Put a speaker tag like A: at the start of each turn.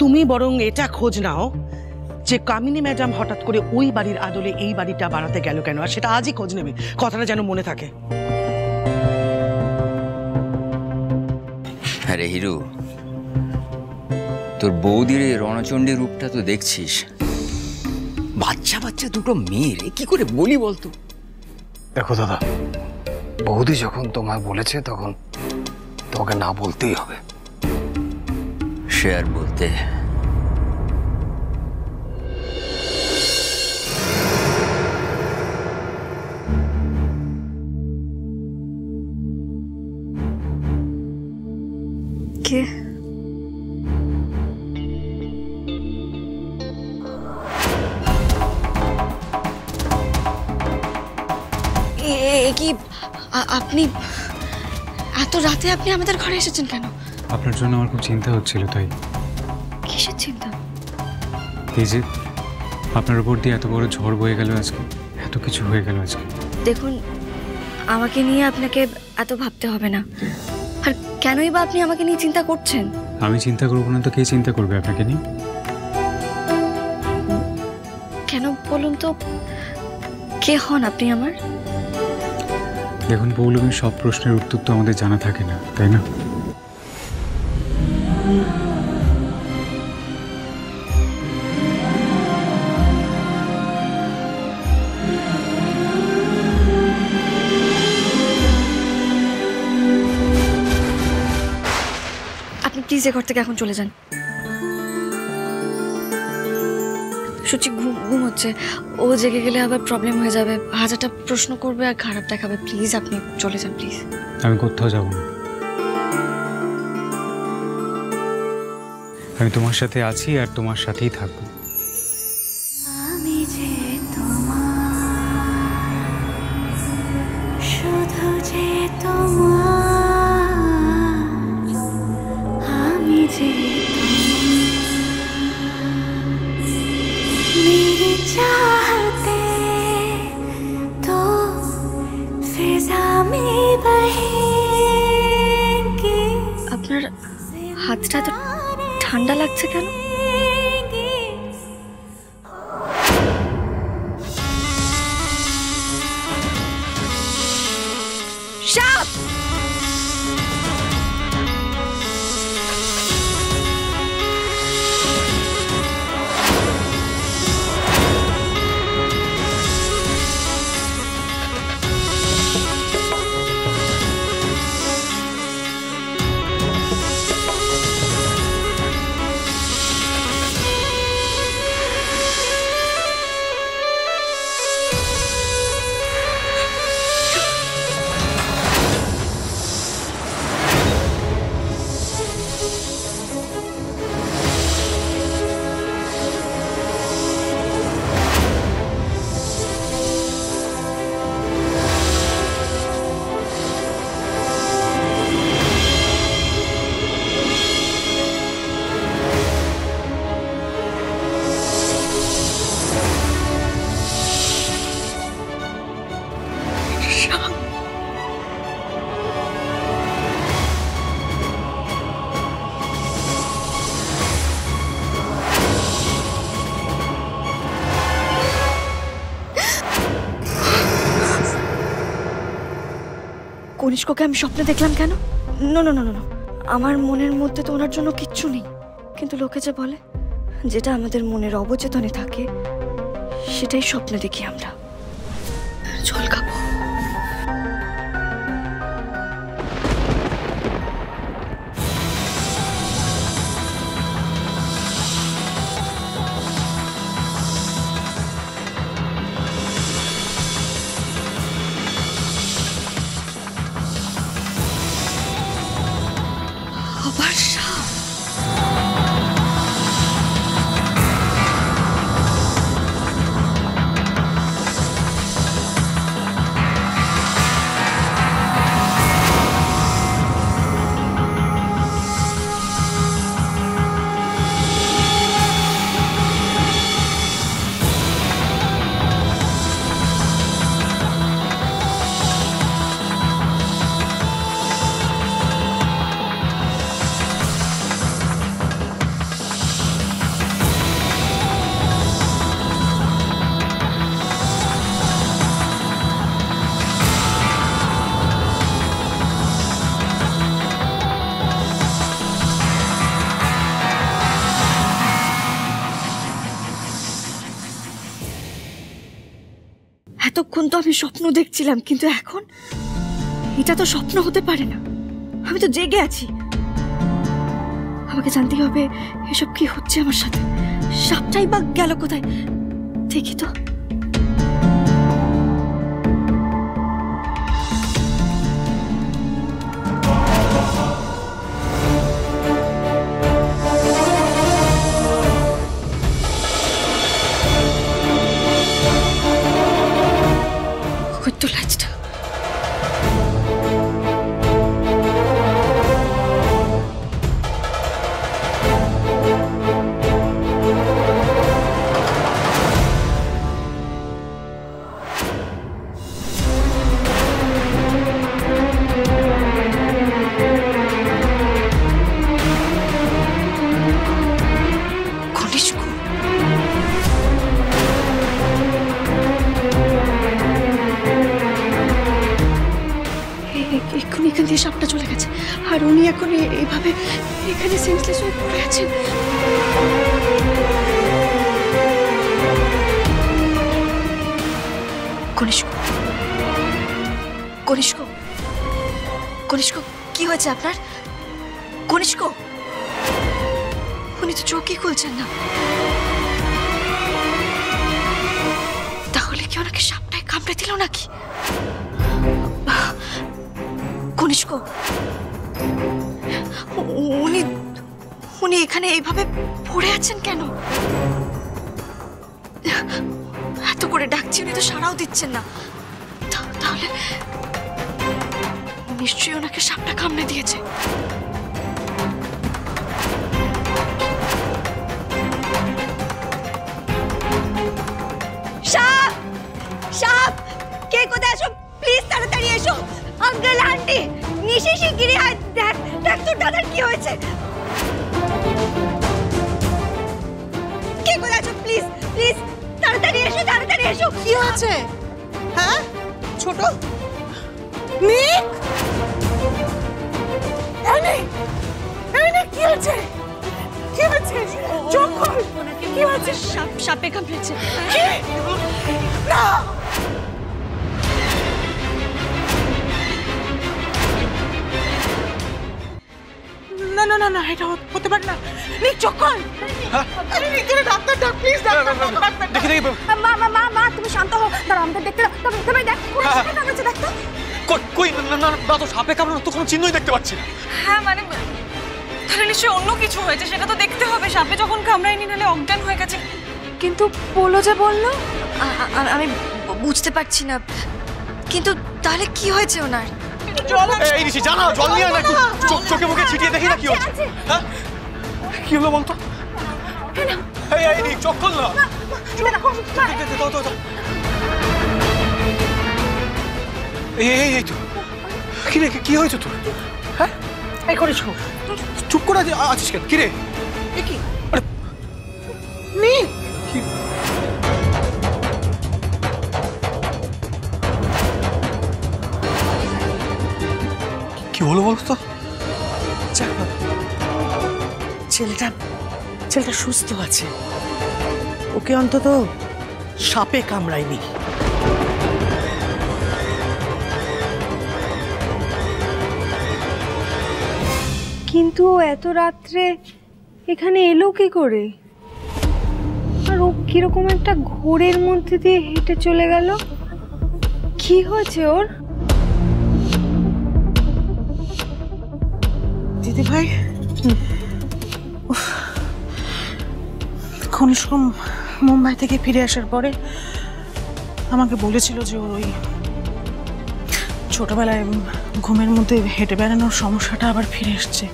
A: তুমি বরং এটা খোঁজ নাও যে কামিনী ম্যাডাম হঠাৎ করে ওই বাড়ির আদলে এই বাড়িটা বানাতে গেল কেন, আর সেটা আজই খোঁজ নেবে, কথাটা যেন মনে থাকে।
B: আরে হিরু, তোর বৌদির এই রণচণ্ডী রূপটা তো দেখছিস। বাচ্চা বাচ্চা দুটো মেয়ে রে, কি করে বলি বলতো?
C: দেখো দাদা, বৌদি যখন তোমায় বলেছে তখন তোমাকে না বলতেই হবে।
B: সে আর বলতে।
D: কে? কি আপনি এত রাতে আপনি আমাদের ঘরে এসেছেন কেন?
E: আপনার জন্য আমার খুব চিন্তা হচ্ছিল, তাই।
D: কিসের চিন্তা?
E: এই যে আপনার উপর দিয়ে এত বড় ঝড় বয়ে গেল আজকে, এত কিছু হয়ে গেল আজকে।
D: দেখুন, আমাকে নিয়ে আপনাকে এত ভাবতে হবে না। আর কেনই বা আপনি আমাকে নিয়ে চিন্তা করছেন?
E: আমি চিন্তা করবো না তো কে চিন্তা করবে আপনাকে নিয়ে?
D: কেন বলুন তো, কে হন আপনি আমার?
E: দেখুন পৌলমীর সব প্রশ্নের উত্তর তো আমাদের জানা থাকে না, তাই না?
D: আপনি প্লিজ এ ঘর থেকে এখন চলে যান। সুচি ঘুম হচ্ছে, ও জেগে গেলে আবার প্রবলেম হয়ে যাবে, হাজারটা প্রশ্ন করবে আর খারাপ দেখাবে। প্লিজ আপনি চলে যান, প্লিজ।
E: আমি কোথাও যাব না, আমি তোমার সাথে আছি আর তোমার সাথেই থাকবো।
F: আমি যে তোমার, শুধু যে তোমার, আমি যে मेरी चाहते तो फिजा में बहेंगे।
D: আপনার হাতটা তো ঠান্ডা লাগছে কেন? সাপ! কনিষ্ককে আমি স্বপ্নে দেখলাম কেন? না না না না, আমার মনের মধ্যে তো ওনার জন্য কিচ্ছু নেই। কিন্তু লোকে যে বলে যেটা আমাদের মনের অবচেতনে থাকে সেটাই স্বপ্নে দেখি আমরা। জল খাবো। আবার সাপ! এতক্ষণ তো আমি স্বপ্ন দেখছিলাম, কিন্তু এখন এটা তো স্বপ্ন হতে পারে না। আমি তো জেগে আছি। আমাকে জানতেই হবে এসব কি হচ্ছে আমার সাথে। সাপটাই বা গেল কোথায়, দেখি তো। তো লাইটটা এক্ষুনি এখান দিয়ে সাপটা চলে গেছে, আর উনি এখন এইভাবে এখানে সেন্সলেস হয়ে পড়ে আছেন। কনিষ্ক, কনিষ্ক, কনিষ্ক, কি হয়েছে আপনার? কনিষ্ক, উনি তো চোখই খুলছেন না। তাহলে কি ওনাকে সাপটায় কামড়ে দিল নাকি? কনিষ্ক, উনি উনি এখানে এইভাবে পড়ে আছেন কেন? এত করে ডাকছি, উনি তো সাড়াও দিচ্ছেন না। তাহলে নিশ্চয়ই ওনাকে সাপটা কামড়ে দিয়েছে। সাপ, সাপ, কে কোথায় এসো? প্লিজ তাড়াতাড়ি এসো। আঙ্কেল, আন্টি, নিশি, শিগগিরই আয়। দেখ, দেখ তোর দাদার কি হয়েছে। কে কোথায় আছো? প্লিজ, প্লিজ তাড়াতাড়ি এসো, তাড়াতাড়ি এসো।
A: কি হয়েছে? হ্যাঁ ছোট নিক, কি হয়েছে? কি হয়েছে? চোখ খোল। কি হয়েছে?
D: সাপে কামড়েছে।
A: না, না না না না, এটা হতে পারে না। নিক, চোখ খোল। আরে নিক, ডাক্তার ডাক, প্লিজ ডাক্তার।
C: দেখি দেখি
D: মা মা মা মা, তুমি শান্ত হও। দাঁড়াও, আমাদের দেখতে দাও। তবে দেখ, কোন সাপে কামড়েছে দেখ তো।
C: কই না না না, তো সাপে কামড়ানো তো কোনো চিহ্নই দেখতে পাচ্ছি না।
G: হ্যাঁ মানে তাহলে নিশ্চয়ই অন্য কিছু হয়েছে, সেটা তো দেখতে হবে। সাপে যখন কামড়ায়নি, নাহলে অজ্ঞান হয়ে গেছে।
D: কিন্তু বলো যে বললো, আমি বুঝতে পারছি না। কিন্তু তাহলে কি হয়েছে ওনার?
C: এই নিশি, জানা জল নিয়ে আয় না, একটু চোখে মুখে ছিটিয়ে দেখি না কি হচ্ছে। হ্যাঁ, কি হলো বলতো? এই নিক, চোখ খোল না। এই তো কি রে, কি হয়েছে তোর? হ্যাঁ,
A: এই করিস
C: চুপ করে আছিস কেন? কি রে?
A: কি? নিক,
C: কি হলো বলতো?
A: ছেলেটা সুস্থ আছে। ওকে অন্তত সাপে কামড়ায়নি।
G: কিন্তু ও এত রাত্রে এখানে এলো কি করে? আর ও কিরকম একটা ঘোরের মধ্যে দিয়ে হেঁটে চলে গেল? কি হয়েছে ওর?
A: দিদি ভাই, কনিষ্ক মুম্বাই থেকে ফিরে আসার পরে আমাকে বলেছিল যে ওর ওই ছোটবেলায় ঘুমের মধ্যে হেঁটে বেড়ানোর সমস্যাটা আবার ফিরে এসছে।